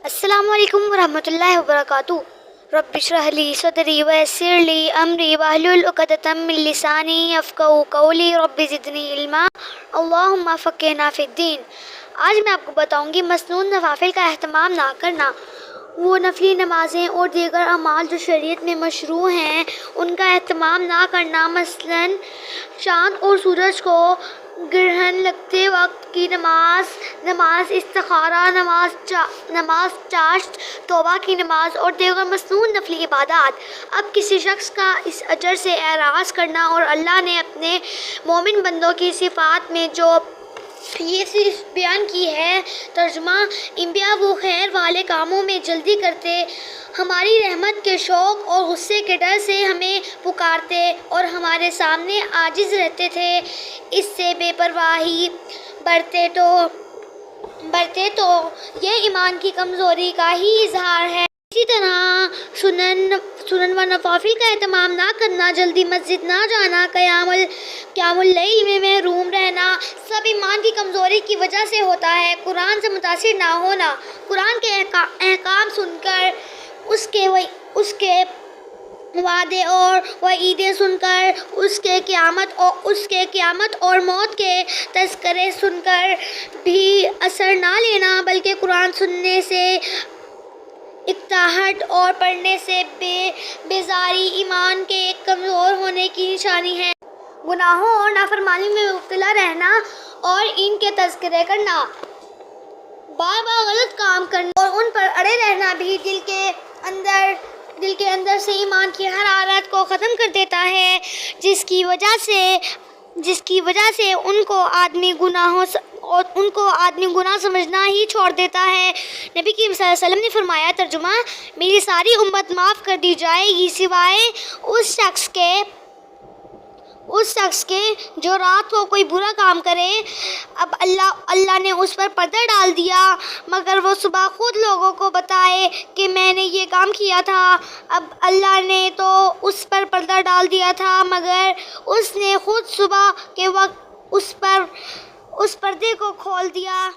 السلام علیکم ورحمۃ اللہ وبرکاتہ۔ رب اشرح لی صدری ویسر لی امری واحلل عقدۃ من لسانی یفقہوا قولی رب زدنی علما اللہم فقہنا فی الدین۔ آج میں آپ کو بتاؤں گی مسنون نوافل کا اہتمام نہ کرنا۔ وہ نفلی نمازیں اور دیگر اعمال جو شریعت میں مشروع ہیں ان کا اہتمام نہ کرنا، مثلاً چاند اور سورج کو گرہن لگتے وقت کی نماز استخارہ، نماز چاشت، توبہ کی نماز اور دیگر مسنون نفلی عبادات۔ اب کسی شخص کا اس اجر سے اعراض کرنا اور اللہ نے اپنے مومن بندوں کی صفات میں جو یہ صرف بیان کی ہے، ترجمہ: انبیاء وہ خیر والے کاموں میں جلدی کرتے، ہماری رحمت کے شوق اور غصے کے ڈر سے ہمیں پکارتے اور ہمارے سامنے عاجز رہتے تھے، اس سے بے پرواہی برتے تو یہ ایمان کی کمزوری کا ہی اظہار ہے۔ اسی طرح سنن و نوافل کا اہتمام نہ کرنا، جلدی مسجد نہ جانا، قیام اللیل میں محروم رہنا، سب ایمان کی کمزوری کی وجہ سے ہوتا ہے۔ قرآن سے متاثر نہ ہونا، قرآن کے احکام سن کر اس کے وعدے اور وعیدیں سن کر، اس کے قیامت اور موت کے تذکرے سن کر بھی اثر نہ لینا، بلکہ قرآن سننے سے اکتاہٹ اور پڑھنے سے بیزاری ایمان کے کمزور ہونے کی نشانی ہے۔ گناہوں اور نافرمانی میں مبتلا رہنا اور ان کے تذکرے کرنا، بار بار غلط کام کرنا اور ان پر اڑے رہنا بھی دل کے اندر سے ایمان کی حرارت کو ختم کر دیتا ہے، جس کی وجہ سے ان کو آدمی گناہ سمجھنا ہی چھوڑ دیتا ہے۔ نبی کریم صلی اللہ علیہ وسلم نے فرمایا، ترجمہ: میری ساری امت معاف کر دی جائے گی سوائے اس شخص کے جو رات کو کوئی برا کام کرے، اب اللہ نے اس پر پردہ ڈال دیا، مگر وہ صبح خود لوگوں کو بتائے کہ میں نے یہ کام کیا تھا۔ اب اللہ نے تو اس پر پردہ ڈال دیا تھا، مگر اس نے خود صبح کے وقت اس پردے کو کھول دیا۔